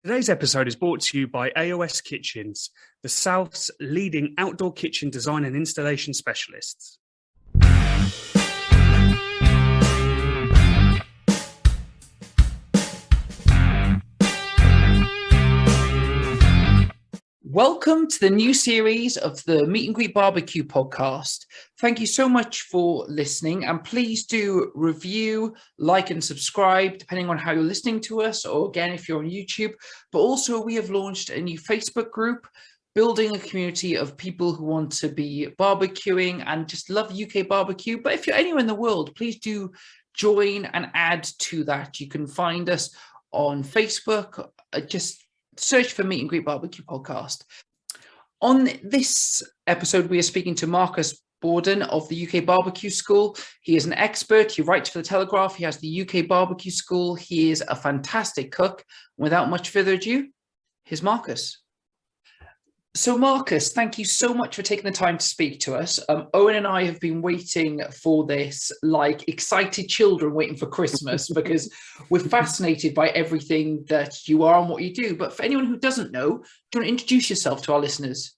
Today's episode is brought to you by AOS Kitchens, the South's leading outdoor kitchen design and installation specialists. Welcome to the new series of the Meet and Greet Barbecue podcast. Thank you so much for listening, and please do review, like, and subscribe, depending on how you're listening to us, or again, if you're on YouTube. But also, we have launched a new Facebook group, building a community of people who want to be barbecuing and just love UK barbecue. But if you're anywhere in the world, please do join and add to that. You can find us on Facebook, just search for Meet and Greet Barbecue podcast. On this episode, we are speaking to Marcus Bawdon of the UK BBQ School. He is an expert. He writes for The Telegraph. He has the UK BBQ School. He is a fantastic cook. Without much further ado, here's Marcus. So Marcus, thank you so much for taking the time to speak to us. Owen and I have been waiting for this like excited children waiting for Christmas because we're fascinated by everything that you are and what you do. But for anyone who doesn't know, do you want to introduce yourself to our listeners?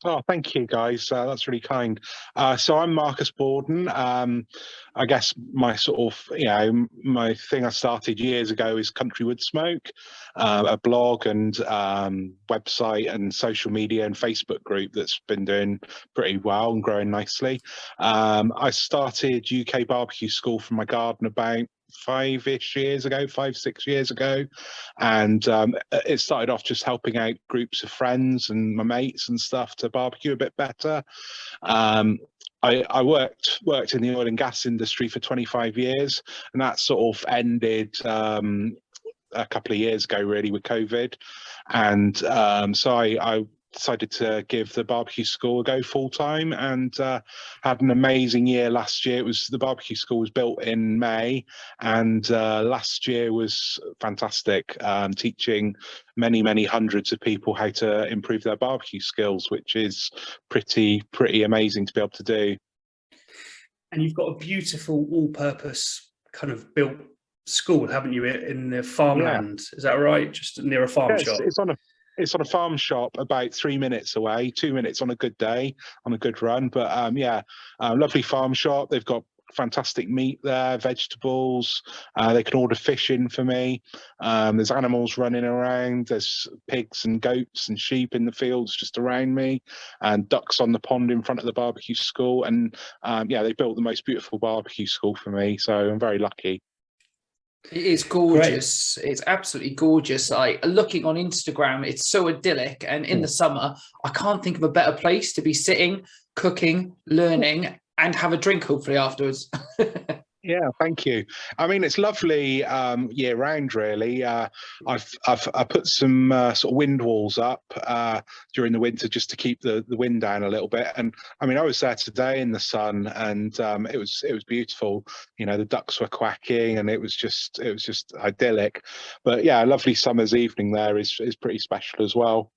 Oh, thank you, guys. That's really kind. So I'm Marcus Bawdon. I guess my sort of, my thing I started years ago is Country Wood Smoke, a blog and website and social media and Facebook group that's been doing pretty well and growing nicely. I started UK BBQ School from my garden about 5-6 years ago, and it started off just helping out groups of friends and my mates and stuff to barbecue a bit better. I worked in the oil and gas industry for 25 years, and that sort of ended a couple of years ago, really, with COVID. And so I decided to give the barbecue school a go full time, and had an amazing year last year. The barbecue school was built in May, and last year was fantastic, teaching many hundreds of people how to improve their barbecue skills, which is pretty amazing to be able to do. And you've got a beautiful all-purpose kind of built school, haven't you, in the farmland? Yeah. Is that right? Just near a farm shop? It's on a farm shop about 3 minutes away, 2 minutes on a good day, on a good run. But lovely farm shop. They've got fantastic meat there, vegetables. They can order fish in for me. There's animals running around. There's pigs and goats and sheep in the fields just around me, and ducks on the pond in front of the barbecue school. And they built the most beautiful barbecue school for me. So I'm very lucky. It is gorgeous. Great. It's absolutely gorgeous. Looking on Instagram, it's so idyllic. And in the summer, I can't think of a better place to be sitting, cooking, learning, and have a drink, hopefully, afterwards. Yeah, thank you. I mean, it's lovely year round, really. I've put some sort of wind walls up during the winter just to keep the wind down a little bit. And I mean, I was there today in the sun, and it was beautiful. You know, the ducks were quacking, and it was just idyllic. But yeah, a lovely summer's evening there is pretty special as well.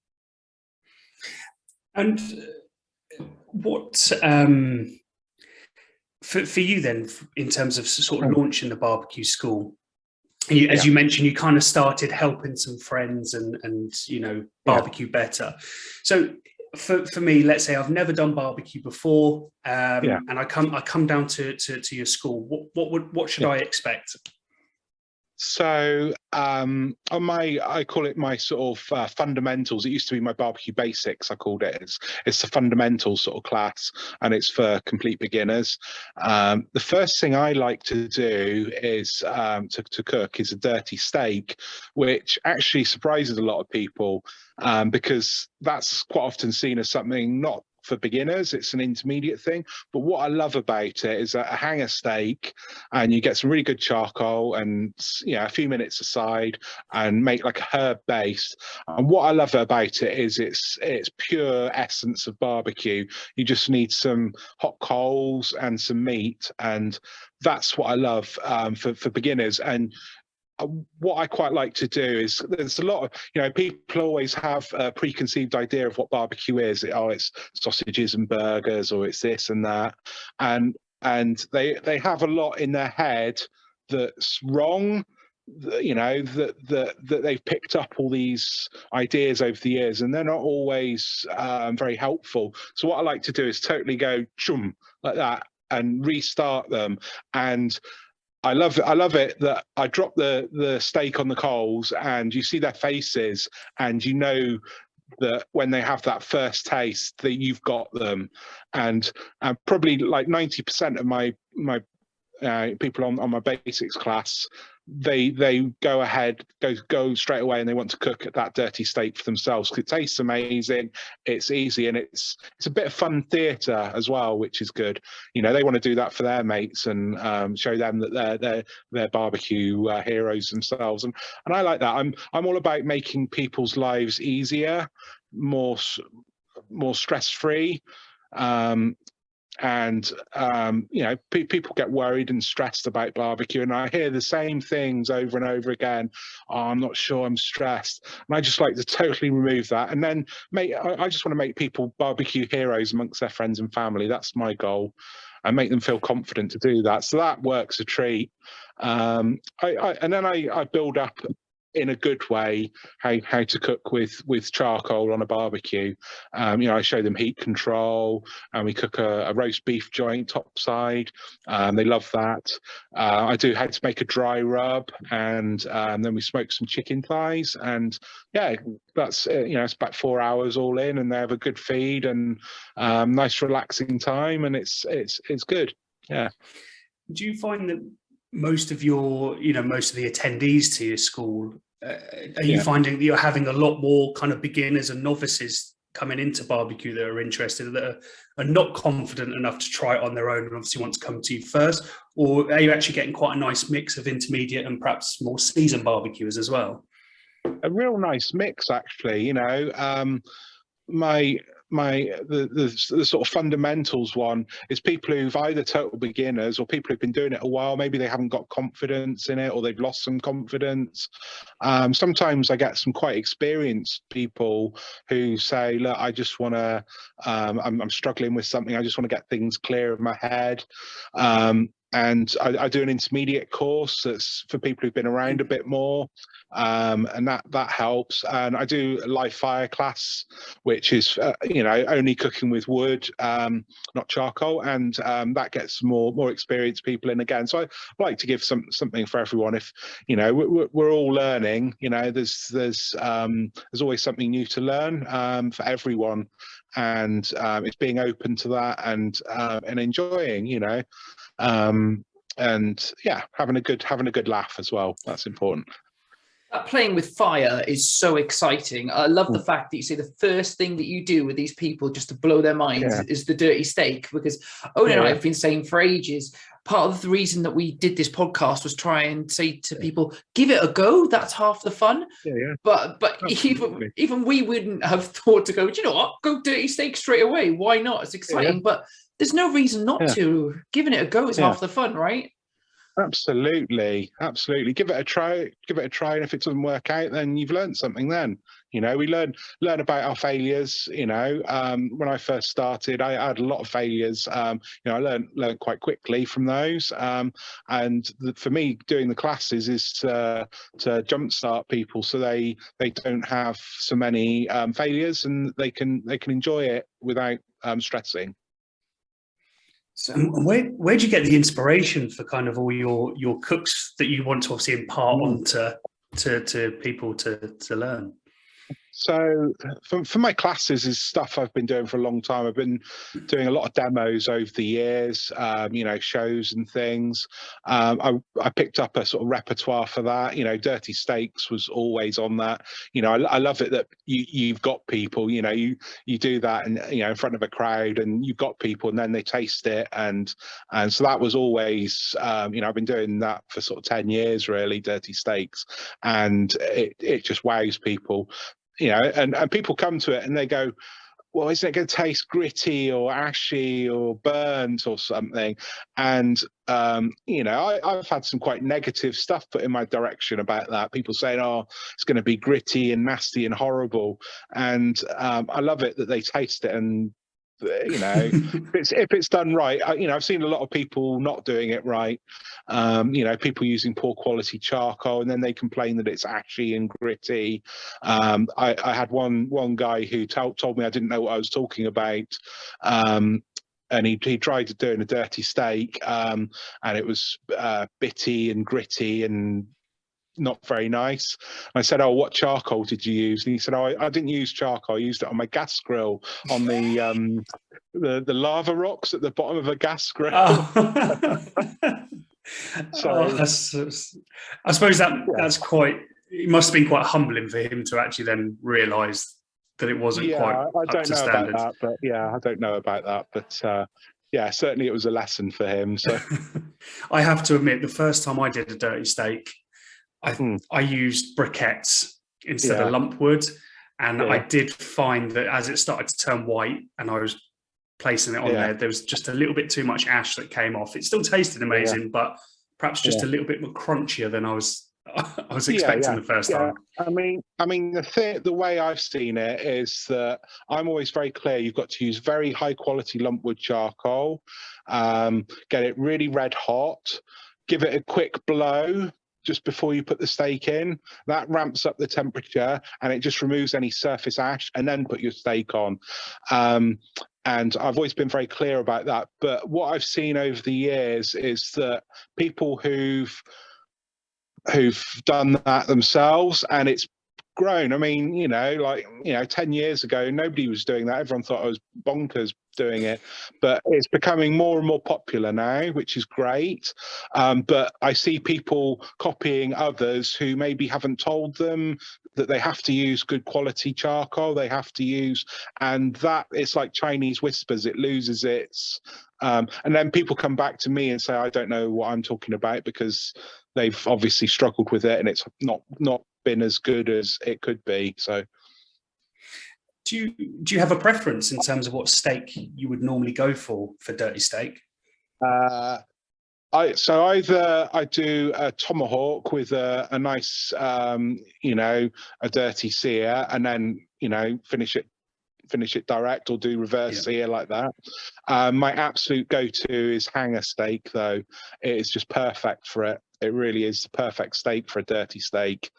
And what? For you then, in terms of sort of launching the barbecue school, as you mentioned, you kind of started helping some friends and barbecue better. So for me, let's say I've never done barbecue before, and I come down to your school. What should I expect? So I call it my sort of fundamentals. It used to be my barbecue basics. I called it. It's the fundamentals sort of class, and it's for complete beginners. The first thing I like to do is to cook is a dirty steak, which actually surprises a lot of people because that's quite often seen as something not for beginners. It's an intermediate thing. But what I love about it is a hanger steak, and you get some really good charcoal and a few minutes aside, and make like a herb base. And what I love about it is it's pure essence of barbecue. You just need some hot coals and some meat, and that's what I love for beginners. And what I quite like to do is, there's a lot of, people always have a preconceived idea of what barbecue is. It's sausages and burgers, or it's this and that. And they have a lot in their head that's wrong. that they've picked up all these ideas over the years, and they're not always very helpful. So what I like to do is totally go chum like that and restart them. And I love it that I drop the steak on the coals and you see their faces, and you know that when they have that first taste that you've got them. And probably like 90% of my people on my basics class, they go ahead, go straight away, and they want to cook that dirty steak for themselves. It tastes amazing, it's easy, and it's a bit of fun theatre as well, which is good. You know, they want to do that for their mates and show them that they're barbecue heroes themselves, and I like that. I'm all about making people's lives easier, more stress-free. And people get worried and stressed about barbecue, and I hear the same things over and over again. Oh, I'm not sure, I'm stressed. And I just like to totally remove that, and then I just want to make people barbecue heroes amongst their friends and family. That's my goal, and make them feel confident to do that. So that works a treat. And then I build up in a good way how to cook with charcoal on a barbecue. I show them heat control, and we cook a roast beef joint topside. They love that. I do how to make a dry rub, and then we smoke some chicken thighs, and yeah, that's it's about 4 hours all in, and they have a good feed and nice relaxing time, and it's good. Yeah. Do you find that most of the attendees to your school, are you finding that you're having a lot more kind of beginners and novices coming into barbecue that are interested, that are not confident enough to try it on their own and obviously want to come to you first? Or are you actually getting quite a nice mix of intermediate and perhaps more seasoned barbecuers as well? A real nice mix, actually. The sort of fundamentals one is people who've either total beginners or people who've been doing it a while. Maybe they haven't got confidence in it, or they've lost some confidence. Sometimes I get some quite experienced people who say, look, I just want to, I'm struggling with something, I just want to get things clear in my head. And I do an intermediate course that's for people who've been around a bit more, and that helps. And I do a live fire class, which is only cooking with wood, not charcoal, and that gets more experienced people in again. So I like to give something for everyone. If we're all learning, there's always something new to learn for everyone, and it's being open to that and enjoying, and yeah, having a good laugh as well. That's important. That playing with fire is so exciting. I love the fact that you say the first thing that you do with these people just to blow their minds is the dirty steak, because I've been saying for ages, part of the reason that we did this podcast was try and say to people, give it a go. That's half the fun. But even we wouldn't have thought to go, do you know what, go dirty steak straight away. Why not? It's exciting. But there's no reason not to. Giving it a go is half the fun, right? Absolutely. Give it a try. And if it doesn't work out, then you've learned something. Then we learn about our failures. When I first started, I had a lot of failures. I learned quite quickly from those. And for me, doing the classes is to jumpstart people so they don't have so many failures, and they can enjoy it without stressing. So where do you get the inspiration for kind of all your cooks that you want to obviously impart on to people to learn? So for my classes is stuff I've been doing for a long time. I've been doing a lot of demos over the years, shows and things. I picked up a sort of repertoire for that. Dirty steaks was always on that. I love it that you've got people, you do that and, in front of a crowd, and you've got people and then they taste it. And so that was always, I've been doing that for sort of 10 years, really, dirty steaks. And it just wows people. And people come to it and they go, well, isn't it going to taste gritty or ashy or burnt or something? And, I've had some quite negative stuff put in my direction about that. People saying, oh, it's going to be gritty and nasty and horrible. And I love it that they taste it and You know, if it's done right, you know, I've seen a lot of people not doing it right. You know, people using poor quality charcoal, and then they complain that it's ashy and gritty. I had one guy who told me I didn't know what I was talking about. And he tried doing a dirty steak, and it was bitty and gritty and not very nice. I said, "Oh, what charcoal did you use?" And he said, "Oh, I didn't use charcoal. I used it on my gas grill, on the lava rocks at the bottom of a gas grill." Oh. So, I suppose that's quite. It must have been quite humbling for him to actually then realise that it wasn't quite up to standard. I don't know about that, but yeah, certainly it was a lesson for him. So, I have to admit, the first time I did a dirty steak, I used briquettes instead of lump wood, and I did find that as it started to turn white and I was placing it on there was just a little bit too much ash that came off. It still tasted amazing, but perhaps just a little bit more crunchier than I was expecting the first time. I mean, the way I've seen it is that I'm always very clear. You've got to use very high quality lumpwood charcoal, get it really red hot, give it a quick blow just before you put the steak in. That ramps up the temperature and it just removes any surface ash, and then put your steak on. And I've always been very clear about that. But what I've seen over the years is that people who've done that themselves, and it's grown. I mean, 10 years ago, nobody was doing that. Everyone thought I was bonkers doing it, but it's becoming more and more popular now, which is great. But I see people copying others who maybe haven't told them that they have to use good quality charcoal. They have to use, and that it's like Chinese whispers. It loses its, and then people come back to me and say, I don't know what I'm talking about, because they've obviously struggled with it and it's not been as good as it could be. So do you have a preference in terms of what steak you would normally go for dirty steak? Either I do a tomahawk with a nice a dirty sear, and then finish it direct, or do reverse sear like that. My absolute go-to is hanger steak, though. It is just perfect for it. It really is the perfect steak for a dirty steak.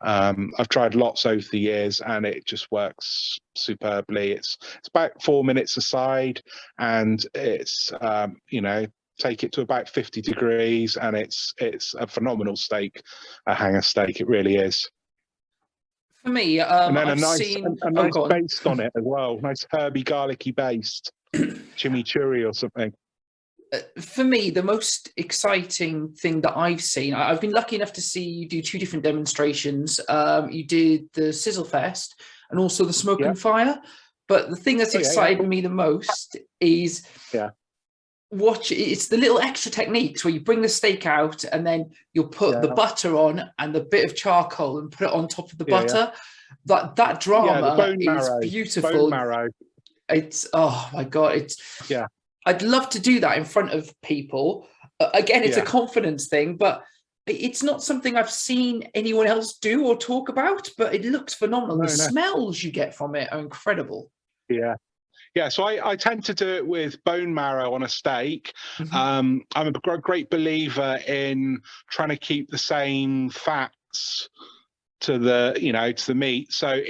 I've tried lots over the years and it just works superbly. It's about 4 minutes aside, and it's take it to about 50 degrees, and it's a phenomenal steak, a hanger steak. It really is. For me, and then I've a nice baste on it as well, nice herby garlicky baste, chimichurri or something. For me, the most exciting thing that I've seen, I've been lucky enough to see you do 2 different demonstrations. You did the Sizzle Fest and also the Smoke and Fire. But the thing that's excited me the most is it's the little extra techniques where you bring the steak out and then you'll put the butter on and the bit of charcoal and put it on top of the butter. That drama is beautiful. Bone marrow. It's, oh my God, I'd love to do that in front of people. Again, it's a confidence thing, but it's not something I've seen anyone else do or talk about, but it looks phenomenal. The smells you get from it are incredible. Yeah, so I tend to do it with bone marrow on a steak. I'm a great believer in trying to keep the same fats to the to the meat. So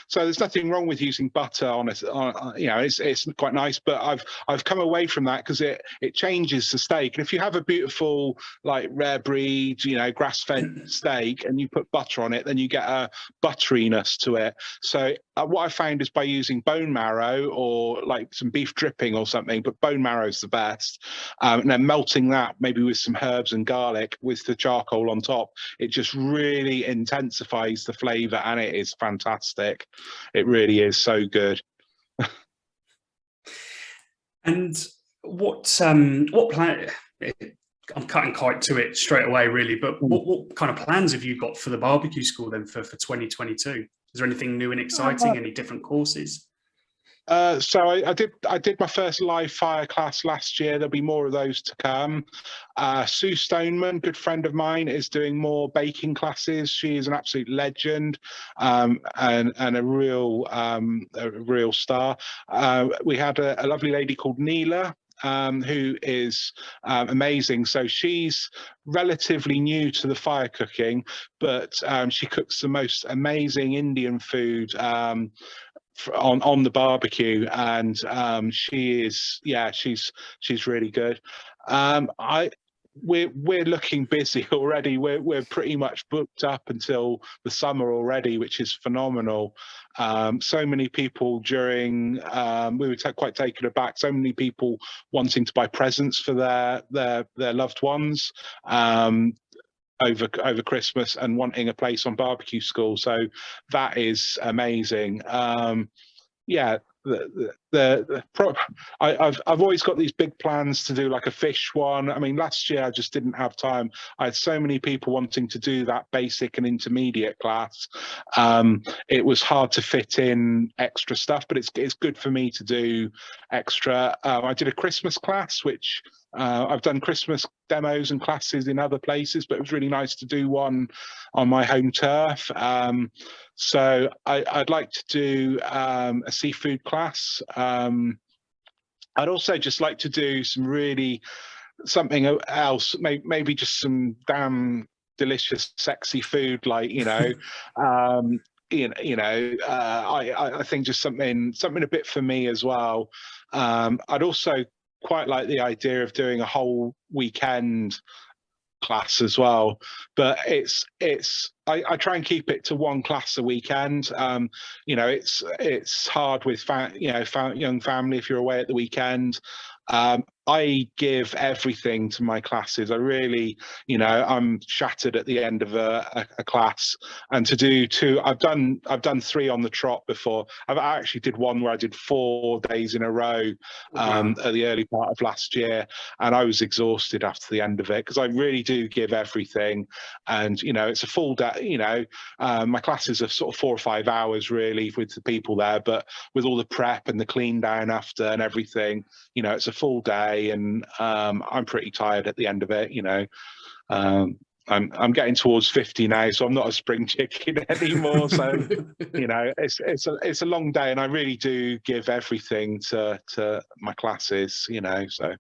so there's nothing wrong with using butter on it. It's quite nice, but I've come away from that because it changes the steak. And if you have a beautiful rare breed grass fed steak and you put butter on it, then you get a butteriness to it. So what I found is by using bone marrow or some beef dripping or something, but bone marrow is the best, and then melting that maybe with some herbs and garlic with the charcoal on top, it just really intensifies the flavour, and it is fantastic. It really is so good. And what plan? I'm cutting quite to it straight away, really. But what kind of plans have you got for the barbecue school then for 2022? Is there anything new and exciting? Any different courses? So I did my first live fire class last year. There'll be more of those to come. Sue Stoneman, good friend of mine, is doing more baking classes. She is an absolute legend, and a real star. We had a lovely lady called Neela, who is amazing. So she's relatively new to the fire cooking, but she cooks the most amazing Indian food on the barbecue, and she's really good. We're looking busy already. We're pretty much booked up until the summer already, which is phenomenal. So many people during we were quite taken aback. So many people wanting to buy presents for their loved ones. Over Christmas, and wanting a place on barbecue school, so that is amazing. I've always got these big plans to do like a fish one. I mean, last year I just didn't have time. I had so many people wanting to do that basic and intermediate class. It was hard to fit in extra stuff, but it's good for me to do extra. I did a Christmas class, which I've done Christmas demos and classes in other places, but it was really nice to do one on my home turf. So I'd like to do a seafood class. I'd also just like to do something else, maybe just some damn delicious, sexy food, like, I think just something a bit for me as well. I'd also quite like the idea of doing a whole weekend class as well, but I try and keep it to one class a weekend. It's hard with young family if you're away at the weekend. I give everything to my classes. I really, I'm shattered at the end of a class, and to do two, I've done 3 on the trot before. I actually did one where I did 4 days in a row at the early part of last year, and I was exhausted after the end of it, because I really do give everything. And it's a full day. My classes are sort of 4 or 5 hours really with the people there, but with all the prep and the clean down after and everything, it's a full day. And I'm pretty tired at the end of it. I'm getting towards 50 now, so I'm not a spring chicken anymore. So it's a long day, and I really do give everything to my classes. So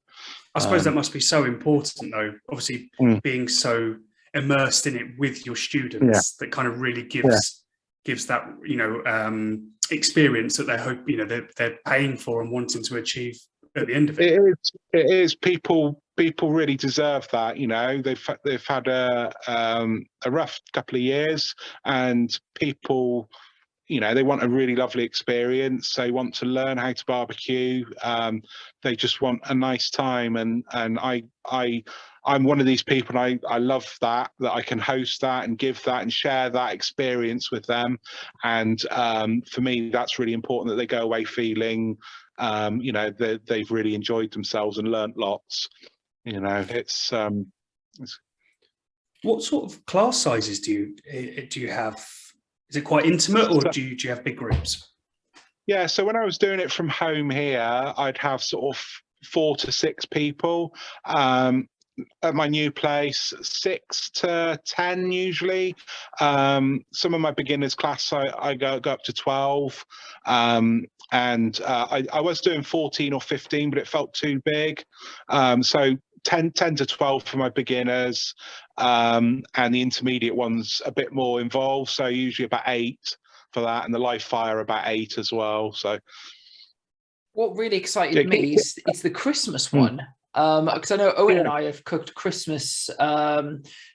I suppose that must be so important, though. Obviously, being so immersed in it with your students, that kind of really gives that experience that they hope they're paying for and wanting to achieve at the end of it. It is people really deserve that. They've had a rough couple of years, and people, they want a really lovely experience. They want to learn how to barbecue. They just want a nice time, and I'm one of these people. And I love that I can host that and give that and share that experience with them. And for me, that's really important, that they go away feeling they've really enjoyed themselves and learnt lots. It's what sort of class sizes do you have? Is it quite intimate, or do you have big groups? Yeah, so when I was doing it from home here, I'd have sort of 4 to 6 people. At my new place, 6 to 10 usually. Some of my beginners class, I go up to 12. And I was doing 14 or 15, but it felt too big. So 10 to 12 for my beginners, and the intermediate ones a bit more involved. So usually about 8 for that, and the live fire about 8 as well. So what really excited me is it's the Christmas one. Because I know Owen and I have cooked Christmas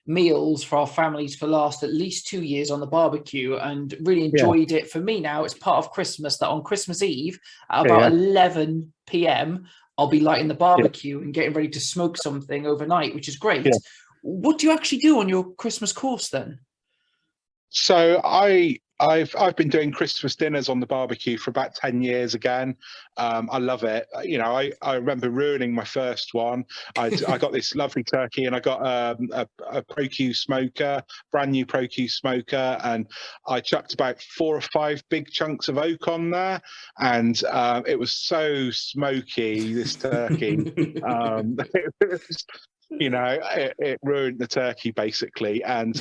meals for our families for the last at least 2 years on the barbecue, and really enjoyed it. For me now, it's part of Christmas that on Christmas Eve at about 11 p.m. I'll be lighting the barbecue and getting ready to smoke something overnight, which is great. What do you actually do on your Christmas course then? So I I've been doing Christmas dinners on the barbecue for about 10 years again. I love it. You know, I remember ruining my first one. I got this lovely turkey, and I got a ProQ smoker, brand new ProQ smoker, and I chucked about 4 or 5 big chunks of oak on there, and it was so smoky, this turkey. You know, it ruined the turkey basically. And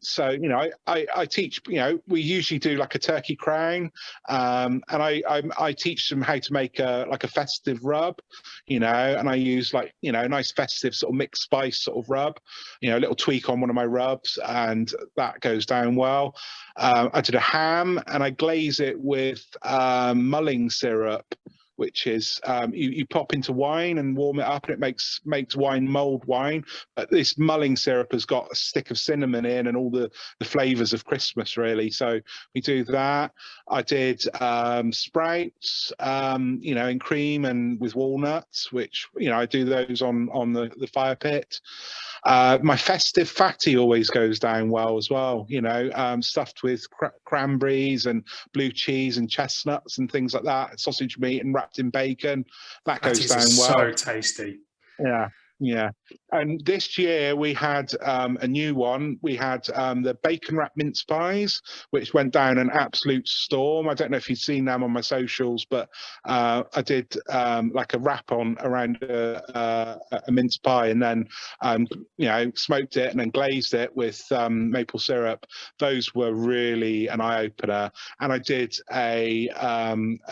so, you know, I teach, you know, we usually do like a turkey crown, and I teach them how to make like a festive rub, you know, and I use like, you know, a nice festive sort of mixed spice sort of rub, you know, a little tweak on one of my rubs, and that goes down well. I did a ham, and I glaze it with mulling syrup, which is you pop into wine and warm it up, and it makes wine mulled wine. But this mulling syrup has got a stick of cinnamon in and all the flavours of Christmas, really. So we do that. I did sprouts, you know, in cream and with walnuts, which, you know, I do those on the fire pit. My festive fatty always goes down well as well, you know, stuffed with cranberries and blue cheese and chestnuts and things like that, sausage meat and wrapped in bacon. That goes down well. So tasty. Yeah. Yeah, and this year we had a new one. We had the bacon wrap mince pies, which went down an absolute storm. I don't know if you've seen them on my socials, but I did like a wrap on around a mince pie, and then you know, smoked it and then glazed it with maple syrup. Those were really an eye opener. And I did a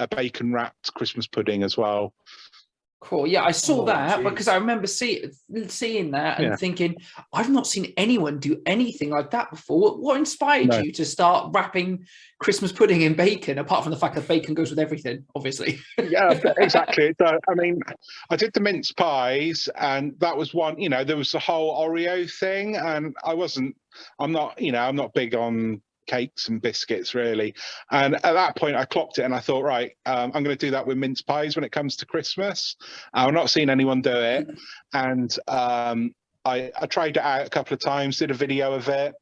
bacon wrapped Christmas pudding as well. Cool. Yeah, I saw that because I remember seeing that and thinking, I've not seen anyone do anything like that before. What inspired you to start wrapping Christmas pudding in bacon, apart from the fact that bacon goes with everything, obviously? Yeah, exactly. I mean, I did the mince pies, and that was one, you know, there was the whole Oreo thing, and I'm not big on cakes and biscuits really, and at that point I clocked it, and I thought, right, I'm going to do that with mince pies when it comes to Christmas. I've not seen anyone do it, and I tried it out a couple of times, did a video of it,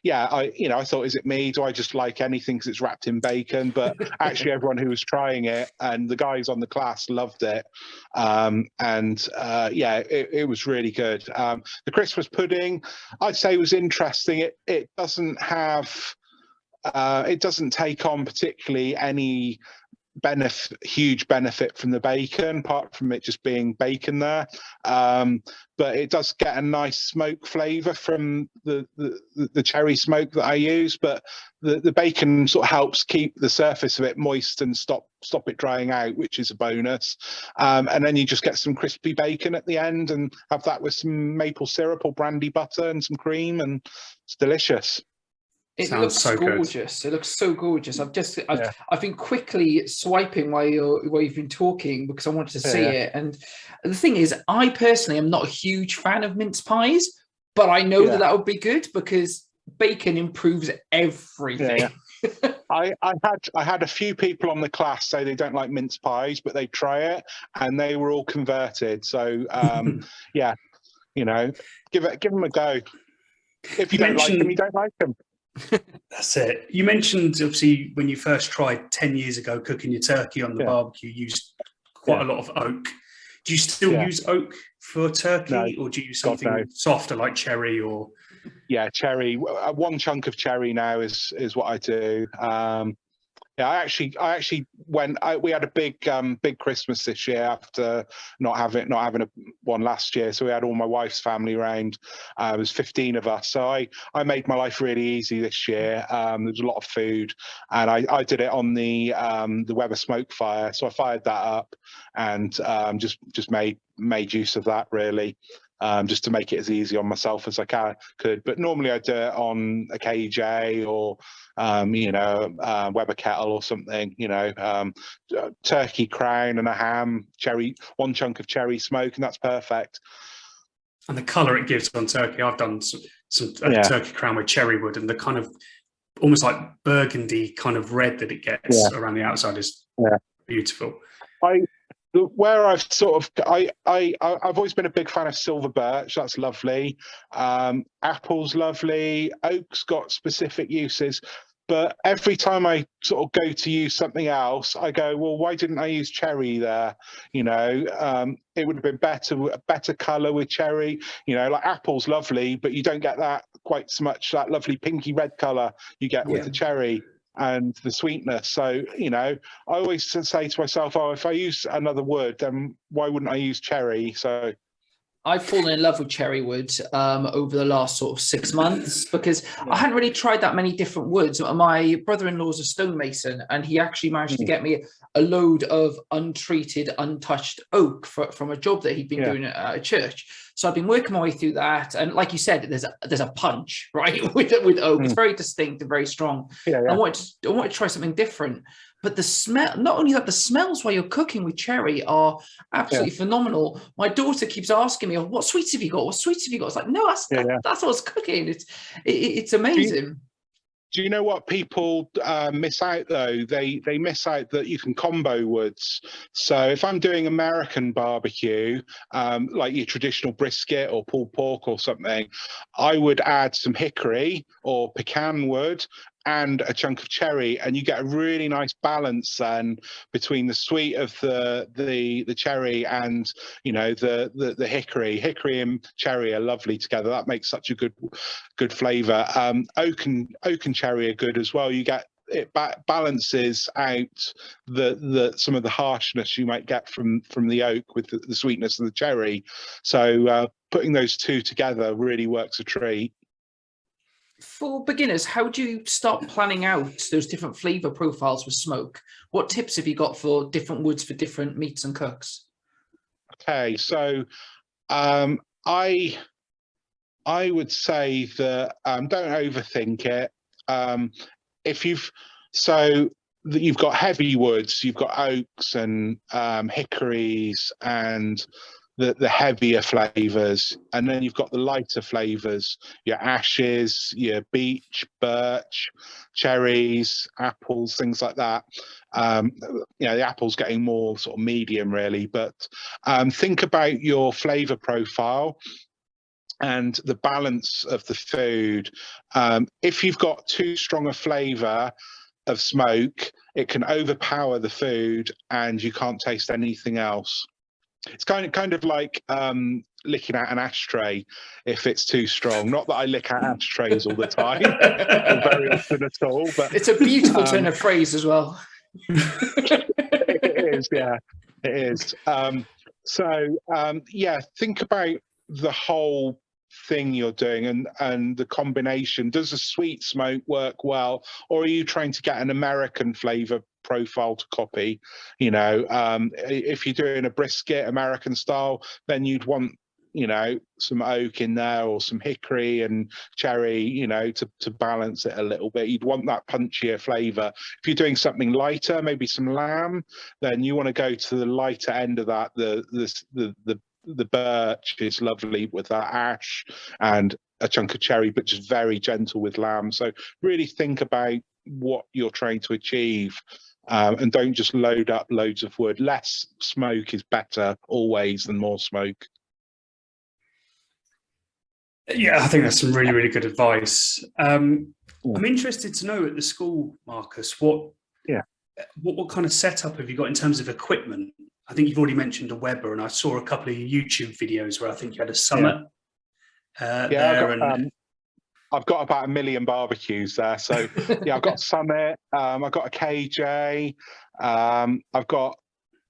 yeah, I thought, is it me? Do I just like anything because it's wrapped in bacon? But actually, everyone who was trying it and the guys on the class loved it, yeah, it was really good. The Christmas pudding, I'd say, was interesting. It doesn't take on particularly any huge benefit from the bacon, apart from it just being bacon there, but it does get a nice smoke flavour from the cherry smoke that I use. But the bacon sort of helps keep the surface of it moist and stop it drying out, which is a bonus. And then you just get some crispy bacon at the end, and have that with some maple syrup or brandy butter and some cream, and it's delicious. It looks so gorgeous. It looks so gorgeous. I've been quickly swiping while you've been talking because I wanted to see it. And the thing is, I personally am not a huge fan of mince pies, but I know that would be good because bacon improves everything. I had a few people on the class say they don't like mince pies, but they try it and they were all converted. So yeah, you know, give them a go. If you don't like them, you don't like them. That's it. You mentioned, obviously, when you first tried 10 years ago cooking your turkey on the barbecue, you used quite a lot of oak. Do you still use oak for turkey, or do you use something softer like cherry? Or cherry. One chunk of cherry now is what I do. I actually went. We had a big Christmas this year after not having one last year. So we had all my wife's family around. It was 15 of us. So I made my life really easy this year. There was a lot of food, and I did it on the Weber smoke fire. So I fired that up and just made use of that really. Just to make it as easy on myself as I could. But normally I do it on a KJ or, Weber kettle or something, turkey crown and a ham, one chunk of cherry smoke, and that's perfect. And the colour it gives on turkey, I've done some turkey crown with cherry wood, and the kind of almost like burgundy kind of red that it gets around the outside is beautiful. where I've I've always been a big fan of silver birch. That's lovely. Apple's lovely. Oak's got specific uses, but every time I sort of go to use something else, I go, well, why didn't I use cherry there? It would have been a better colour with cherry. Like apple's lovely, but you don't get that quite so much, that lovely pinky red colour you get with the cherry and the sweetness. So, I always say to myself, oh, if I use another wood, then why wouldn't I use cherry? So I've fallen in love with cherry wood over the last sort of 6 months because I hadn't really tried that many different woods. My brother-in-law's a stonemason, and he actually managed to get me a load of untreated, untouched oak from a job that he'd been doing at a church. So I've been working my way through that, and like you said, there's a punch, right, with oak. It's very distinct and very strong. I wanted to try something different. But the smell, not only that, the smells while you're cooking with cherry are absolutely phenomenal. My daughter keeps asking me, oh, what sweets have you got? What sweets have you got? It's like, no, that's what's cooking. It's amazing. Do you know what people miss out, though? They miss out that you can combo woods. So if I'm doing American barbecue, like your traditional brisket or pulled pork or something, I would add some hickory or pecan wood and a chunk of cherry, and you get a really nice balance then between the sweet of the cherry and the hickory and cherry are lovely together. That makes such a good flavor. Oak and cherry are good as well. You get it balances out some of the harshness you might get from the oak with the sweetness of the cherry. So putting those two together really works a treat. For beginners, how do you start planning out those different flavor profiles with smoke? What tips have you got for different woods for different meats and cooks? Okay, so I would say that don't overthink it. You've got heavy woods, you've got oaks and hickories and the heavier flavors, and then you've got the lighter flavors, your ashes, your beech, birch, cherries, apples, things like that. The apple's getting more sort of medium really, but think about your flavor profile and the balance of the food. If you've got too strong a flavor of smoke, it can overpower the food and you can't taste anything else. It's kind of like licking out an ashtray if it's too strong. Not that I lick out ashtrays all the time, or very often at all. But it's a beautiful turn of phrase as well. It is, yeah, it is. Think about the whole thing you're doing and the combination. Does a sweet smoke work well, or are you trying to get an American flavor profile to copy? If you're doing a brisket American style, then you'd want some oak in there or some hickory and cherry, to balance it a little bit. You'd want that punchier flavor. If you're doing something lighter, maybe some lamb, then you want to go to the lighter end of that. The birch is lovely with that ash and a chunk of cherry, but just very gentle with lamb. So really think about what you're trying to achieve. And don't just load up loads of wood. Less smoke is better always than more smoke. Yeah, I think that's some really, really good advice. I'm interested to know at the school, Marcus, what kind of setup have you got in terms of equipment? I think you've already mentioned a Weber, and I saw a couple of YouTube videos where I think you had a Summit there. I've got about 1 million barbecues there. So I've got Summit, I've got a KJ, I've got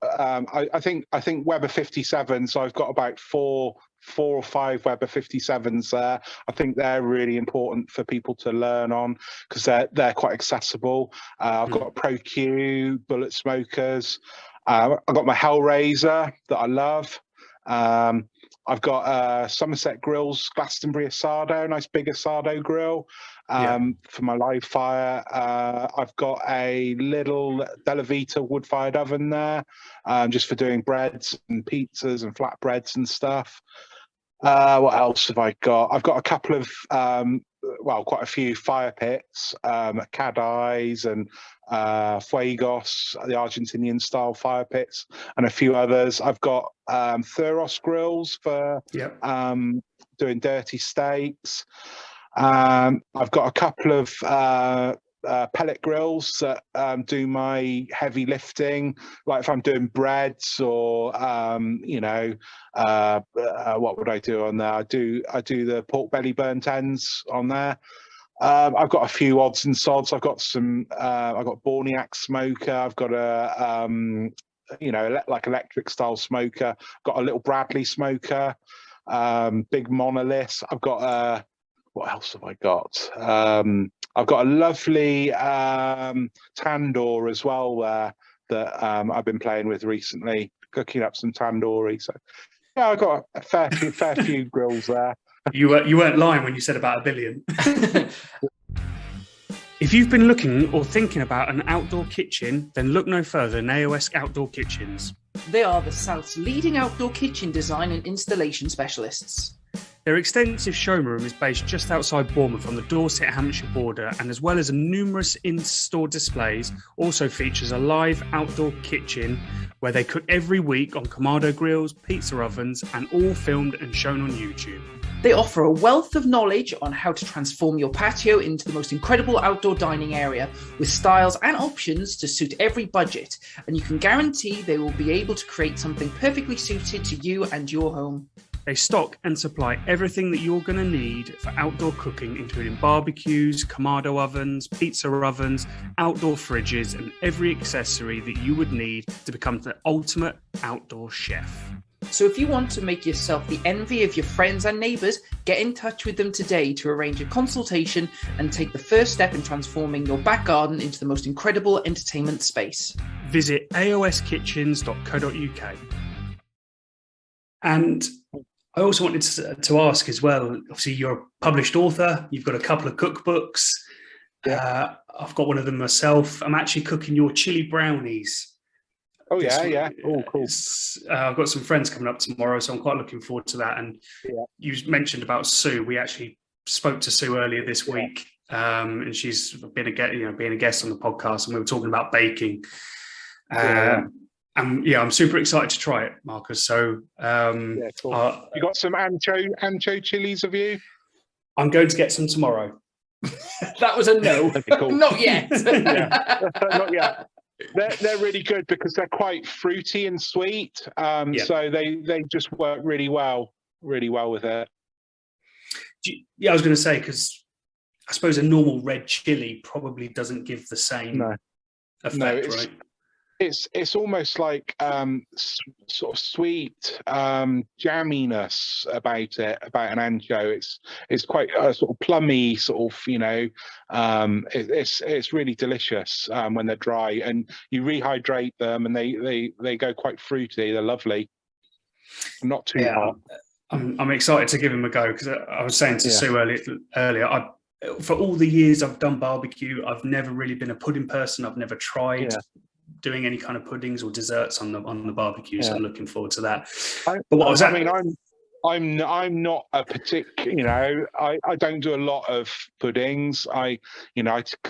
I think Weber 57. So I've got about four or five Weber 57s there. I think they're really important for people to learn on because they're quite accessible. I've got ProQ bullet smokers. I've got my Hellraiser that I love. I've got Somerset Grills Glastonbury Asado, nice big Asado grill for my live fire. I've got a little Della Vita wood-fired oven there, just for doing breads and pizzas and flatbreads and stuff. What else have I got? I've got a couple of, quite a few fire pits, Cadis and Fuegos, the Argentinian style fire pits, and a few others. I've got Thuros grills for doing dirty steaks. I've got a couple of pellet grills that do my heavy lifting, like if I'm doing breads or what would I do on there? I do the pork belly burnt ends on there. I've got a few odds and sods. I've got some I've got Borniak smoker. I've got a like electric style smoker. I've got a little Bradley smoker, big monolith. I've got what else have I got? I've got a lovely tandoor as well there that I've been playing with recently, cooking up some tandoori. So yeah, I've got a fair few grills there. You weren't lying when you said about 1 billion. If you've been looking or thinking about an outdoor kitchen, then look no further than AOS Outdoor Kitchens. They are the South's leading outdoor kitchen design and installation specialists. Their extensive showroom is based just outside Bournemouth on the Dorset-Hampshire border, and as well as numerous in-store displays, also features a live outdoor kitchen where they cook every week on Kamado grills, pizza ovens, and all filmed and shown on YouTube. They offer a wealth of knowledge on how to transform your patio into the most incredible outdoor dining area with styles and options to suit every budget, and you can guarantee they will be able to create something perfectly suited to you and your home. They stock and supply everything that you're going to need for outdoor cooking, including barbecues, Kamado ovens, pizza ovens, outdoor fridges, and every accessory that you would need to become the ultimate outdoor chef. So if you want to make yourself the envy of your friends and neighbours, get in touch with them today to arrange a consultation and take the first step in transforming your back garden into the most incredible entertainment space. Visit aoskitchens.co.uk. And I also wanted to ask as well, obviously you're a published author, you've got a couple of cookbooks. Yeah. I've got one of them myself. I'm actually cooking your Chilli Brownies. Oh, yeah. Oh, cool. I've got some friends coming up tomorrow, so I'm quite looking forward to that. And you mentioned about Sue. We actually spoke to Sue earlier this week, and she's been being a guest on the podcast, and we were talking about baking. And I'm super excited to try it, Marcus. So, cool. You got some ancho chilies, have you? I'm going to get some tomorrow. That was a no. Cool. Not yet. Not yet. They're really good because they're quite fruity and sweet. So they just work really well with it. I was going to say, because I suppose a normal red chili probably doesn't give the same effect, right? It's almost like sort of sweet jamminess about an ancho. It's quite sort of plummy, sort of, it's really delicious when they're dry, and you rehydrate them and they go quite fruity. They're lovely, not too hot. I'm excited to give them a go, because I was saying to Sue earlier, for all the years I've done barbecue, I've never really been a pudding person. I've never tried doing any kind of puddings or desserts on the barbecue, so I'm looking forword to that. I'm not a particular, I don't do a lot of puddings. I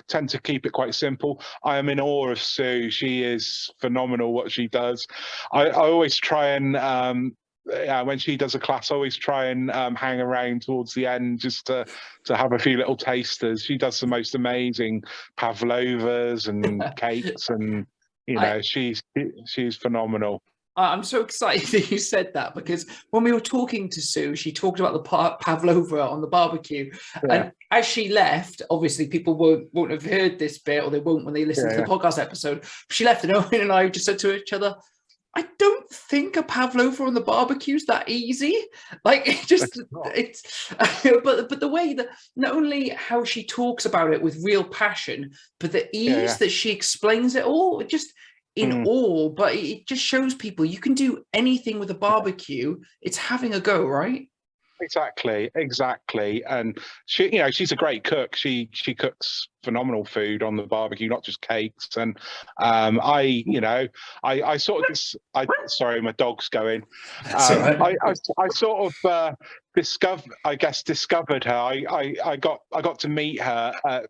tend to keep it quite simple. I am in awe of Sue. She is phenomenal what she does. I always try and when she does a class, I always try and hang around towards the end just to have a few little tasters. She does the most amazing pavlovas and cakes, and she's phenomenal. I'm so excited that you said that, because when we were talking to Sue, she talked about the pavlova on the barbecue, and as she left, obviously people won't have heard this bit, or they won't when they listen to the podcast episode. She left, and Owen and I just said to each other, I don't think a pavlova on the barbecue is that easy. Like, but the way that, not only how she talks about it with real passion, but the ease that she explains it all, just in awe. But it just shows people you can do anything with a barbecue. It's having a go, right? Exactly. And she, she's a great cook. She cooks phenomenal food on the barbecue, not just cakes. And I sort of sorry, my dog's going. That's all right. I sort of discovered her. I got to meet her at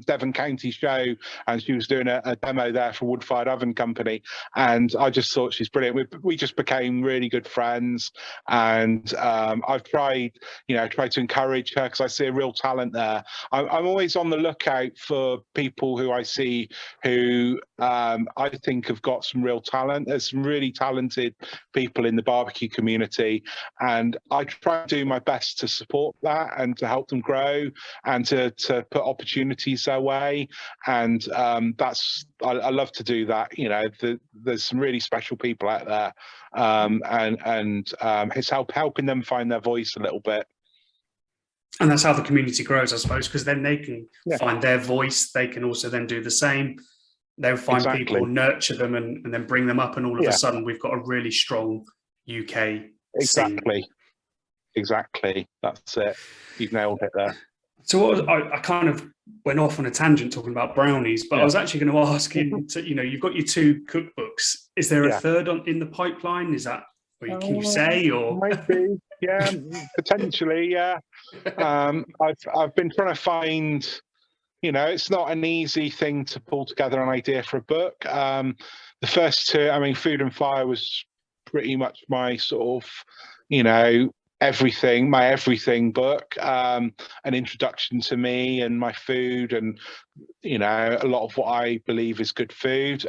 Devon County Show, and she was doing a demo there for Wood Fired Oven Company, and I just thought she's brilliant. We just became really good friends, and I've tried to encourage her because I see a real talent there. I'm always on the lookout for people who I see who I think have got some real talent. There's some really talented people in the barbecue community, and I try to do my best to support that and to help them grow and to put opportunities their way. And I love to do that. There's some really special people out there, and it's helping them find their voice a little bit. And that's how the community grows, I suppose, because then they can find their voice. They can also then do the same. They'll find people, nurture them, and then bring them up. And all of a sudden, we've got a really strong UK scene. Exactly. That's it. You've nailed it there. So I kind of went off on a tangent talking about brownies, but I was actually going to ask you, you've got your 2 cookbooks. Is there a third in the pipeline? Is that, can you say, or? Might be, yeah, potentially, yeah. I've been trying to find, it's not an easy thing to pull together an idea for a book. The first 2, Food and Fire was pretty much my sort of, everything book, an introduction to me and my food, and a lot of what I believe is good food.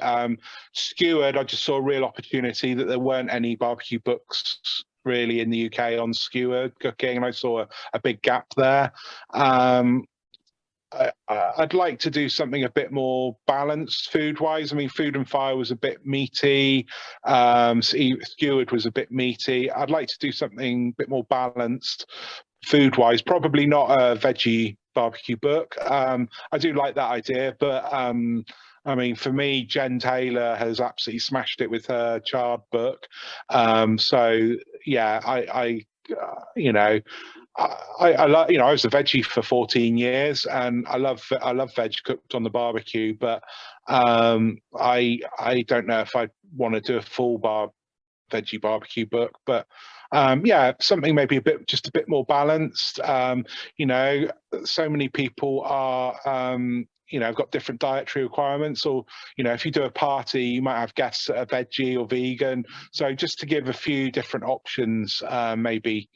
Skewered, I just saw a real opportunity that there weren't any barbecue books really in the UK on skewered cooking, and I saw a big gap there. I'd like to do something a bit more balanced food-wise. Food and Fire was a bit meaty. Skewered was a bit meaty. I'd like to do something a bit more balanced food-wise. Probably not a veggie barbecue book. I do like that idea, but for me, Jen Taylor has absolutely smashed it with her charred book. So yeah, I was a veggie for 14 years, and I love veg cooked on the barbecue, but I don't know if I want to do a full veggie barbecue book, but something maybe a bit more balanced. So many people are have got different dietary requirements, or if you do a party, you might have guests that are veggie or vegan, so just to give a few different options, maybe.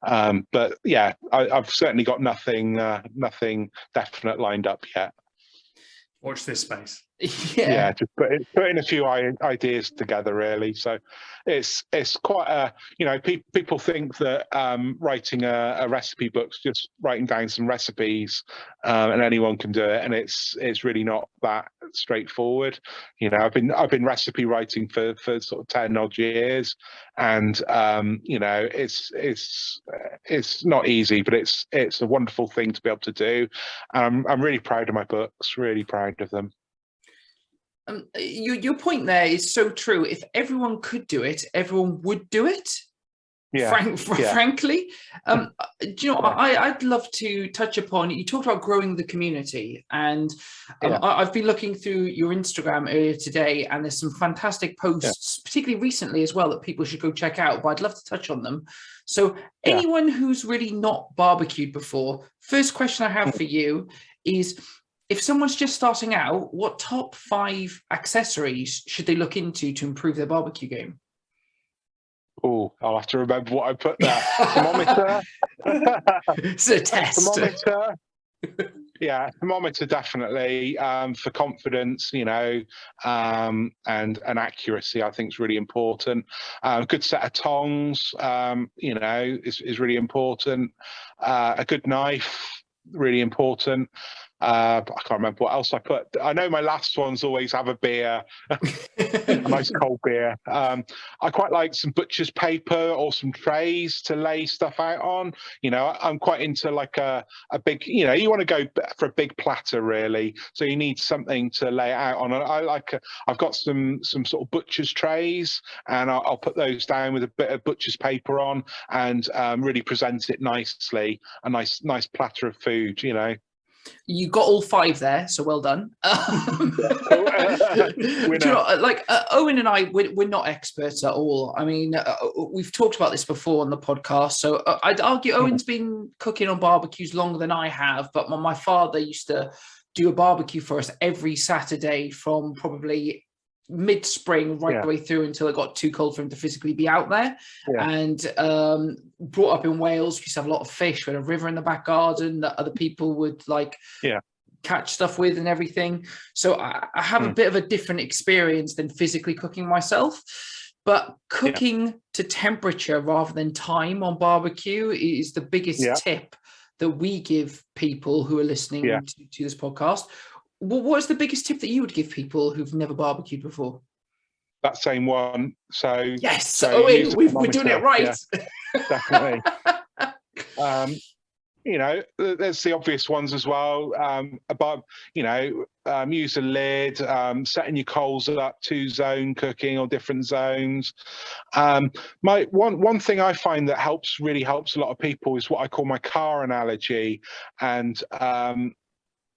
But yeah, I've certainly got nothing definite lined up yet. Watch this space. Yeah, just putting a few ideas together, really. So it's quite a, people think that writing a recipe book's just writing down some recipes, and anyone can do it, and it's really not that straightforward. I've been recipe writing for sort of 10 odd years, and it's not easy, but it's a wonderful thing to be able to do. I'm really proud of my books, really proud of them. Your point there is so true. If everyone could do it, everyone would do it. Yeah. Frankly, I'd love to touch upon. You talked about growing the community, and I've been looking through your Instagram earlier today, and there's some fantastic posts, particularly recently as well, that people should go check out. But I'd love to touch on them. So, anyone who's really not barbecued before, first question I have for you is, if someone's just starting out, what top 5 accessories should they look into to improve their barbecue game? Oh, I'll have to remember what I put there. Thermometer. It's a test. Thermometer. Yeah, thermometer definitely, for confidence, and accuracy, I think is really important. A good set of tongs, is really important. A good knife, really important. I can't remember what else I put. I know my last ones always have a beer, a nice cold beer. I quite like some butcher's paper or some trays to lay stuff out on. I'm quite into like a big, you want to go for a big platter really. So you need something to lay it out on. I've got some sort of butcher's trays, and I'll put those down with a bit of butcher's paper on, and really present it nicely. A nice platter of food, You got all 5 there, so well done. Do you know, like Owen and I, we're not experts at all. I mean, we've talked about this before on the podcast, so I'd argue Owen's been cooking on barbecues longer than I have, but my father used to do a barbecue for us every Saturday from probably mid-spring right the way through until it got too cold for him to physically be out there. And brought up in Wales, we used to have a lot of fish. We had a river in the back garden that other people would like catch stuff with and everything. So I have a bit of a different experience than physically cooking myself, but cooking to temperature rather than time on barbecue is the biggest tip that we give people who are listening to this podcast. What is the biggest tip that you would give people who've never barbecued before? That same one. So yes, we're doing it right. Yeah, definitely. You know, there's the obvious ones as well. About use a lid, setting your coals up, 2-zone cooking or different zones. My one thing I find that really helps a lot of people is what I call my car analogy, and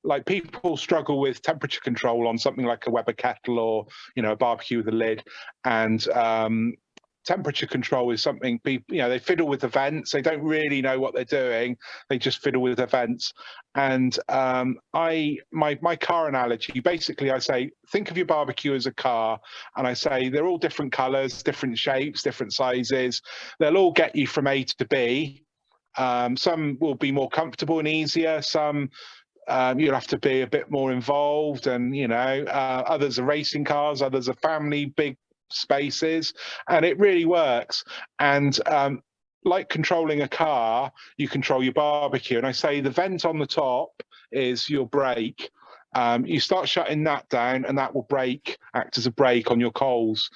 like people struggle with temperature control on something like a Weber kettle or, a barbecue with a lid. And temperature control is something people, they fiddle with the vents. They don't really know what they're doing. They just fiddle with the vents. And my car analogy, basically I say, think of your barbecue as a car. And I say, they're all different colors, different shapes, different sizes. They'll all get you from A to B. Some will be more comfortable and easier. Some you'll have to be a bit more involved, and others are racing cars, others are family big spaces, and it really works. And like controlling a car, you control your barbecue. And I say the vent on the top is your brake. You start shutting that down, and that will act as a brake on your coals.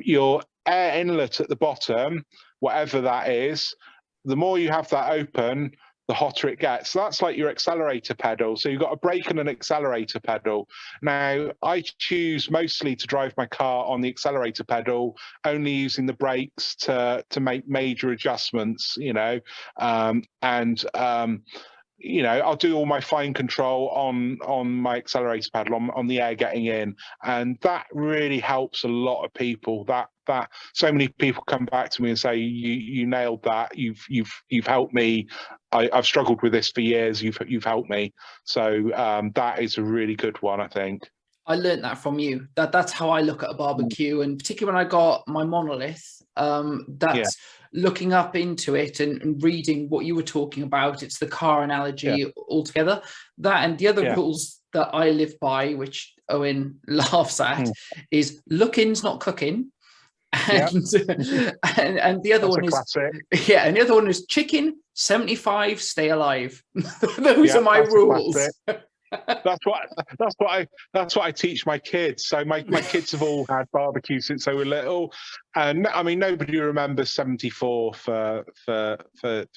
Your air inlet at the bottom, whatever that is, the more you have that open, the hotter it gets. So that's like your accelerator pedal. So you've got a brake and an accelerator pedal. Now, I choose mostly to drive my car on the accelerator pedal, only using the brakes to make major adjustments, I'll do all my fine control on my accelerator pedal, on the air getting in. And that really helps a lot of people. That so many people come back to me and say, you nailed that. You've helped me. I've struggled with this for years. You've helped me. So that is a really good one, I think. I learned that from you. That's how I look at a barbecue, and particularly when I got my monolith, looking up into it and reading what you were talking about. It's the car analogy altogether. That, and the other rules that I live by, which Owen laughs at, is look-in's not cooking. And, and the other one is classic. And the other one is chicken 75, stay alive. Those are my rules. That's what I teach my kids. So my kids have all had barbecue since they were little, and I mean nobody remembers 74 for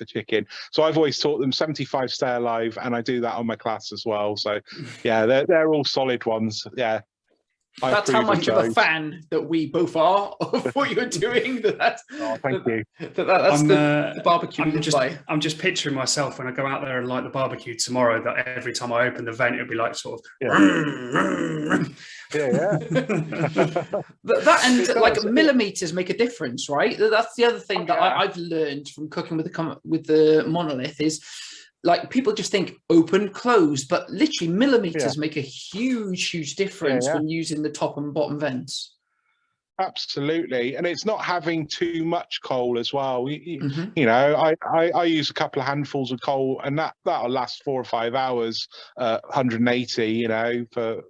chicken. So I've always taught them 75, stay alive, and I do that on my class as well. So yeah, they're all solid ones. Yeah. That's how much of a fan that we both are of what you're doing. Thank you. That's the barbecue. I'm just picturing myself when I go out there and light the barbecue tomorrow, that every time I open the vent, it'll be like sort of that, and like millimeters make a difference, right? That's the other thing that I've learned from cooking with the monolith is, like, people just think open, close, but literally millimeters make a huge difference when using the top and bottom vents. Absolutely. And it's not having too much coal as well. I use a couple of handfuls of coal, and that'll last 4 or 5 hours, 180, for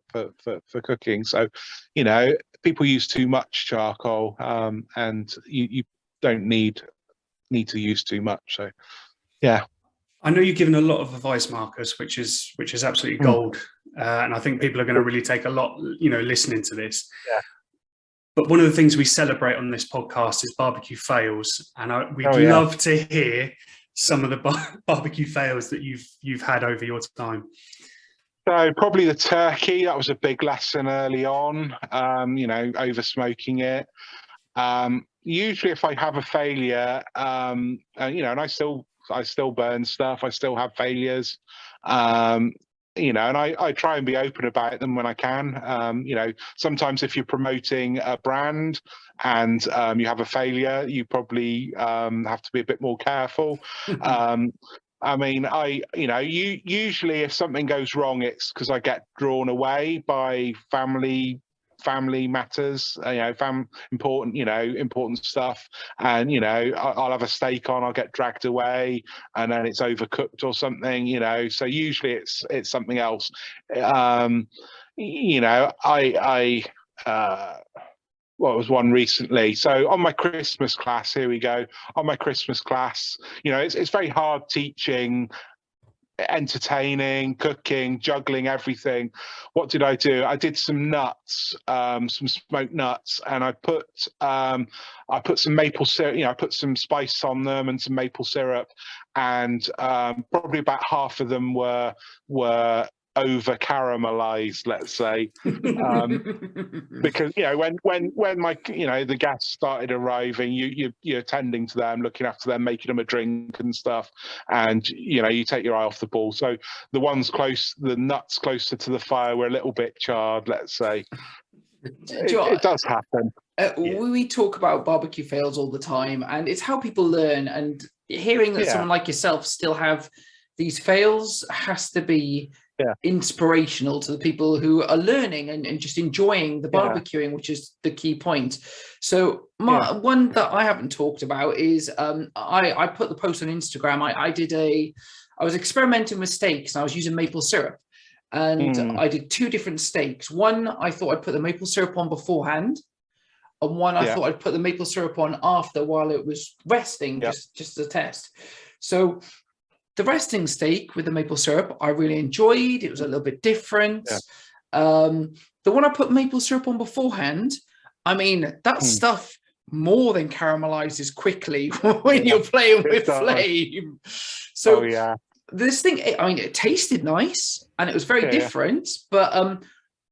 cooking. So, people use too much charcoal, and you don't need to use too much. So, yeah. I know you've given a lot of advice, Marcus, which is absolutely gold, and I think people are going to really take a lot, listening to this. Yeah. But one of the things we celebrate on this podcast is barbecue fails, and we'd love to hear some of the barbecue fails that you've had over your time. So probably the turkey. That was a big lesson early on. Over smoking it. Usually, if I have a failure, and I still burn stuff. I still have failures. you know, and I try and be open about them when I can. You know, sometimes if you're promoting a brand and you have a failure, you probably have to be a bit more careful. I mean, usually if something goes wrong, it's because I get drawn away by family matters, important stuff, and I'll have a steak on, I'll get dragged away, and then it's overcooked or something, so usually it's something else. What was one recently? So on my Christmas class, here we go. On my Christmas class, it's very hard teaching entertaining, cooking, juggling everything. What did I do? I did some nuts, some smoked nuts, and I put some maple syrup. I put some spice on them and some maple syrup, and probably about half of them were over caramelized, let's say, because when my the guests started arriving, you're tending to them, looking after them, making them a drink and stuff, and you take your eye off the ball. So the nuts closer to the fire were a little bit charred, let's say. It does happen. We talk about barbecue fails all the time, and it's how people learn, and hearing that someone like yourself still have these fails has to be inspirational to the people who are learning and just enjoying the barbecuing, which is the key point. So one that I haven't talked about is I put the post on Instagram. I was experimenting with steaks, and I was using maple syrup, and I did 2 different steaks. One, I thought I'd put the maple syrup on beforehand, and one I thought I'd put the maple syrup on after while it was resting, just as a test. So the resting steak with the maple syrup, I really enjoyed. It was a little bit different. The one I put maple syrup on beforehand, I mean, that stuff more than caramelizes quickly when you're playing with flame. So this thing, it tasted nice and it was very different, but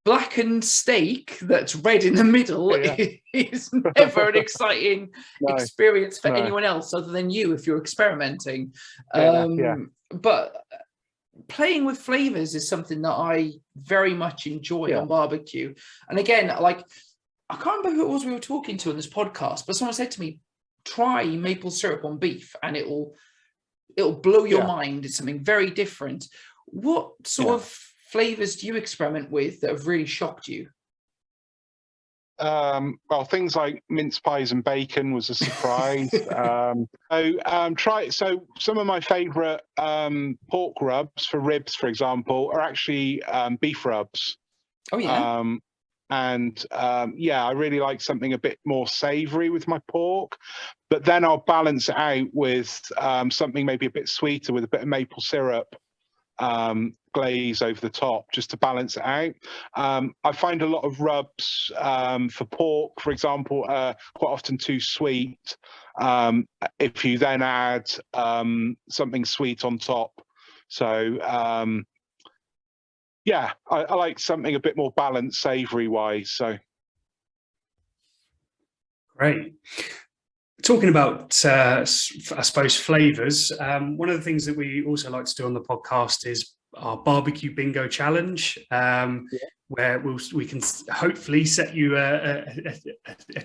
blackened steak that's red in the middle is never an exciting experience for anyone else other than you if you're experimenting. But playing with flavors is something that I very much enjoy on barbecue. And again, like, I can't remember who it was we were talking to on this podcast, but someone said to me, try maple syrup on beef and it'll blow your mind. It's something very different. What sort of flavors do you experiment with that have really shocked you? Well, things like mince pies and bacon was a surprise. So some of my favorite pork rubs for ribs, for example, are actually beef rubs. Oh yeah. I really like something a bit more savory with my pork, but then I'll balance it out with something maybe a bit sweeter with a bit of maple syrup glaze over the top, just to balance it out. I find a lot of rubs for pork, for example, quite often too sweet. If you then add something sweet on top. So I like something a bit more balanced, savoury wise. So great. Talking about, I suppose, flavours, one of the things that we also like to do on the podcast is our barbecue bingo challenge, where we can hopefully set you a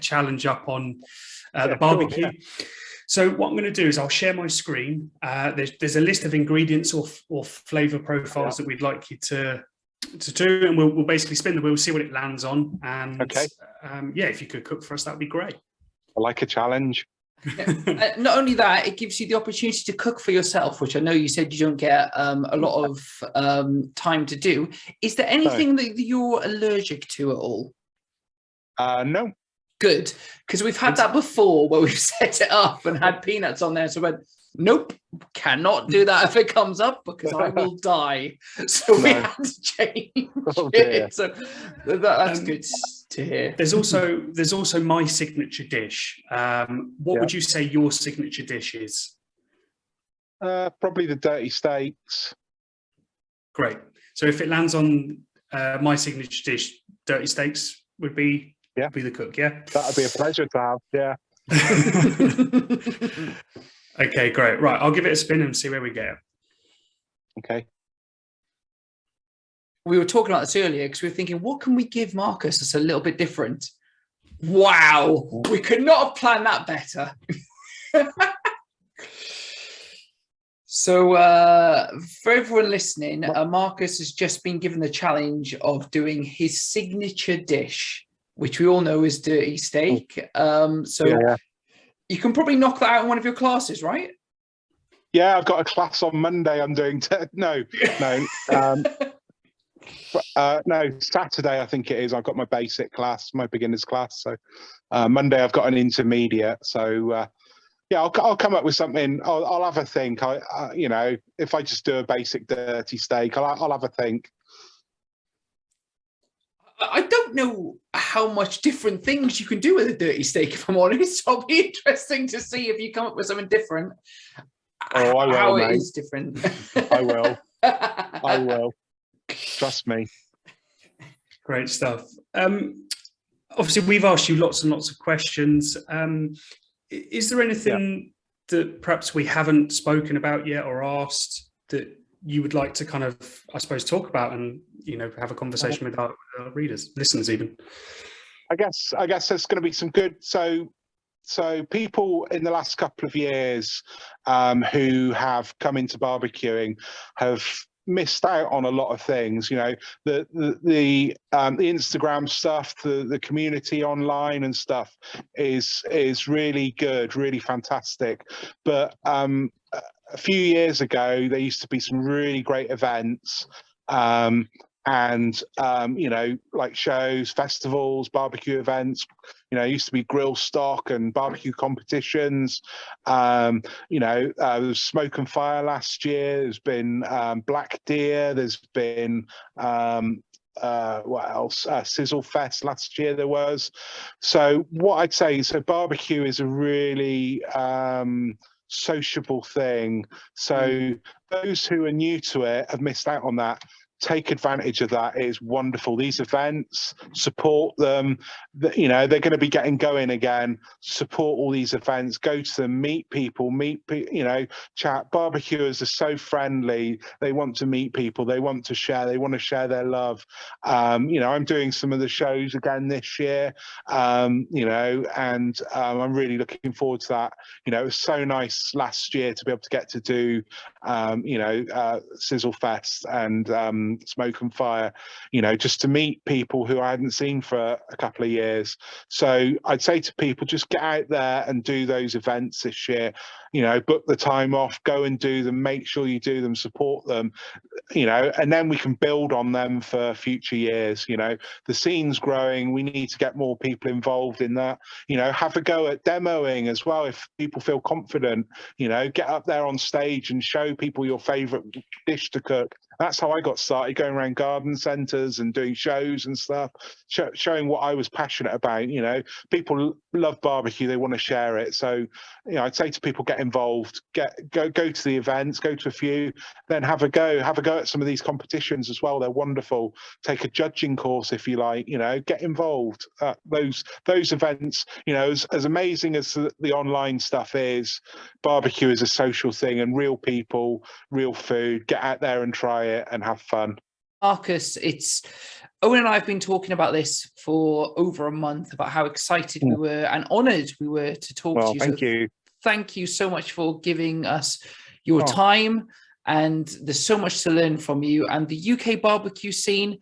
challenge up on the barbecue. Sure, So what I'm going to do is I'll share my screen. There's a list of ingredients or flavour profiles that we'd like you to do, and we'll basically spin the wheel, see what it lands on, and if you could cook for us, that'd be great. I like a challenge. Not only that, it gives you the opportunity to cook for yourself, which I know you said you don't get a lot of time to do. Is there anything that you're allergic to at all? No. Good, because we've had that before where we've set it up and had peanuts on there. So I went, nope, cannot do that if it comes up because I will die. So we had to change it. So that's good to hear. There's also my signature dish. What would you say your signature dish is? Probably the dirty steaks. Great. So if it lands on my signature dish, dirty steaks would be the cook. Yeah, that'd be a pleasure to have. Yeah. Okay, great. Right, I'll give it a spin and see where we get. Okay. we were talking about this earlier because we were thinking, what can we give Marcus that's a little bit different? Wow, we could not have planned that better. So for everyone listening, Marcus has just been given the challenge of doing his signature dish, which we all know is dirty steak. You can probably knock that out in one of your classes, right? Yeah, I've got a class on Monday. I'm doing no, Saturday I think it is. I've got my basic class, my beginners class. So Monday I've got an intermediate. So yeah, I'll come up with something. I'll have a think. You know, if I just do a basic dirty steak, I'll have a think. I don't know how much different things you can do with a dirty steak, if I'm honest. So it'll be interesting to see if you come up with something different. Oh, I will, how mate. It is different. I will. I will. Trust me. Great stuff. Obviously, we've asked you lots and lots of questions. Is there anything that perhaps we haven't spoken about yet or asked that you would like to kind of, I suppose, talk about and, you know, have a conversation with our readers, listeners even? I guess there's going to be some good. So people in the last couple of years who have come into barbecuing have missed out on a lot of things. You know, the Instagram stuff, the community online and stuff is really good, really fantastic. But a few years ago, there used to be some really great events. You know, like shows, festivals, barbecue events. You know, it used to be grill stock and barbecue competitions. You know, there was Smoke and Fire last year. There's been Black Deer. There's been what else? Sizzle Fest last year there was. So what I'd say, so barbecue is a really sociable thing. So those who are new to it have missed out on that. Take advantage of that. It is wonderful. These events, support them. You know, they're going to be getting going again. Support all these events. Go to them. Meet people. You know, chat. Barbecuers are so friendly. They want to meet people. They want to share. They want to share their love. You know, I'm doing some of the shows again this year. You know, and I'm really looking forward to that. You know, it was so nice last year to be able to get to do, you know, Sizzle Fest and Smoke and Fire, you know, just to meet people who I hadn't seen for a couple of years. So I'd say to people, just get out there and do those events this year. You know, book the time off, go and do them, make sure you do them, support them, you know, and then we can build on them for future years. You know, the scene's growing. We need to get more people involved in that. You know, have a go at demoing as well. If people feel confident, you know, get up there on stage and show people your favorite dish to cook. That's how I got started, going around garden centres and doing shows and stuff, showing what I was passionate about. You know, people love barbecue; they want to share it. So, you know, I'd say to people, get involved, go to the events, go to a few, then have a go at some of these competitions as well. They're wonderful. Take a judging course if you like. You know, get involved. Those events. You know, as amazing as the online stuff is, barbecue is a social thing, and real people, real food. Get out there and try it and have fun. Marcus, it's Owen and I have been talking about this for over a month, about how excited we were and honoured we were to talk to you. Thank you. Thank you so much for giving us your time, and there's so much to learn from you. And the UK barbecue scene,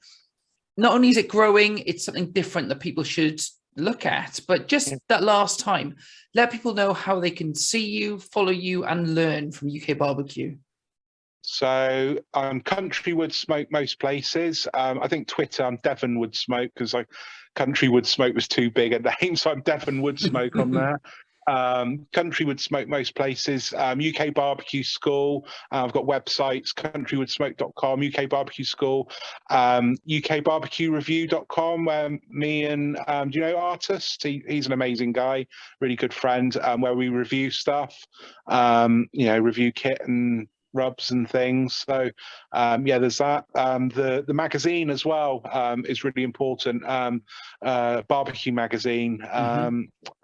not only is it growing, it's something different that people should look at. But just that last time, let people know how they can see you, follow you, and learn from UK barbecue. So I'm Country Wood Smoke most places. I think Twitter, I'm Devon Wood Smoke, because Country Wood Smoke was too big a name, so I'm Devon Wood Smoke on there. Country Wood Smoke most places. UK BBQ School. I've got websites, countrywoodsmoke.com, UK BBQ School, ukbarbecuereview.com, where me and, do you know Artist? He's an amazing guy, really good friend, where we review stuff, you know, review kit and rubs and things. So there's that. The magazine as well is really important. Barbecue magazine. I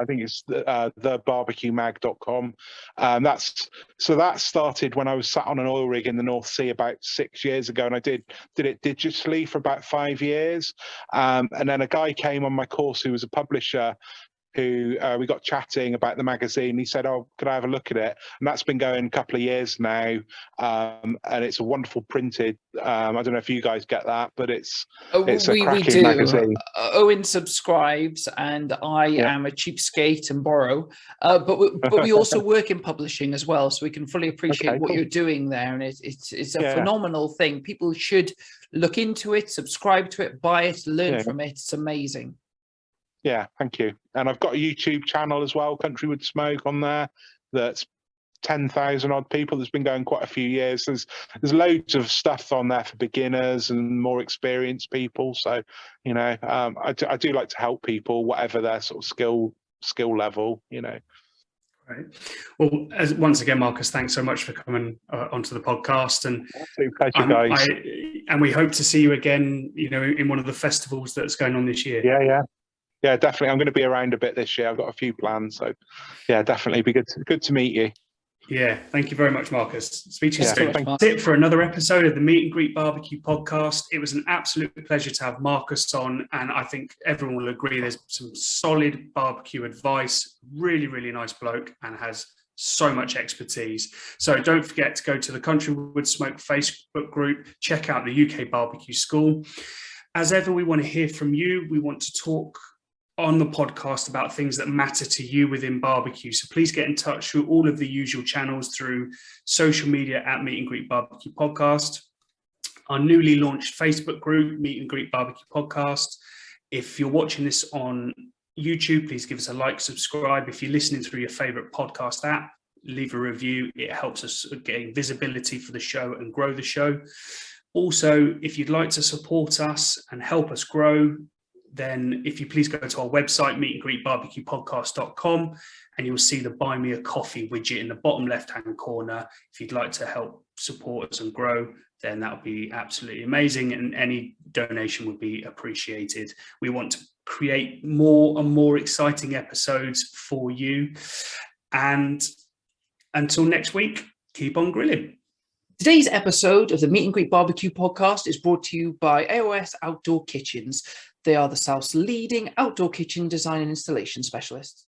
think it's thebarbecuemag.com. That started when I was sat on an oil rig in the North Sea about 6 years ago, and I did it digitally for about 5 years. And then a guy came on my course who was a publisher, who we got chatting about the magazine. He said, "Oh, could I have a look at it?" And that's been going a couple of years now, and it's a wonderful printed. I don't know if you guys get that, but it's a cracking magazine. Owen subscribes, and I am a cheapskate and borrow. But we also work in publishing as well, so we can fully appreciate what you're doing there, and it's a phenomenal thing. People should look into it, subscribe to it, buy it, learn from it. It's amazing. Yeah, thank you. And I've got a YouTube channel as well, Country Wood Smoke, on there. That's 10,000 odd people. That's been going quite a few years. There's loads of stuff on there for beginners and more experienced people. So, I do like to help people, whatever their sort of skill level. Right. Well, once again, Marcus, thanks so much for coming onto the podcast, and pleasure, guys. And we hope to see you again, in one of the festivals that's going on this year. Yeah, definitely. I'm going to be around a bit this year. I've got a few plans, so yeah, definitely be good to meet you. Yeah, thank you very much, Marcus. Speak to you soon. That's it for another episode of the Meet and Greet Barbecue podcast. It was an absolute pleasure to have Marcus on, and I think everyone will agree there's some solid barbecue advice. Really, really nice bloke, and has so much expertise. So don't forget to go to the Country Wood Smoke Facebook group, check out the UK BBQ School. As ever, we want to hear from you. We want to talk on the podcast about things that matter to you within barbecue. So please get in touch through all of the usual channels, through social media at Meet and Greet Barbecue Podcast, our newly launched Facebook group, Meet and Greet Barbecue Podcast. If you're watching this on YouTube, please give us a like, subscribe. If you're listening through your favorite podcast app, leave a review. It helps us gain visibility for the show and grow the show. Also, if you'd like to support us and help us grow, then if you please go to our website, meetandgreetbarbecuepodcast.com, and you'll see the Buy Me a Coffee widget in the bottom left-hand corner. If you'd like to help support us and grow, then that would be absolutely amazing, and any donation would be appreciated. We want to create more and more exciting episodes for you. And until next week, keep on grilling. Today's episode of the Meet and Greet Barbecue podcast is brought to you by AOS Outdoor Kitchens. They are the South's leading outdoor kitchen design and installation specialists.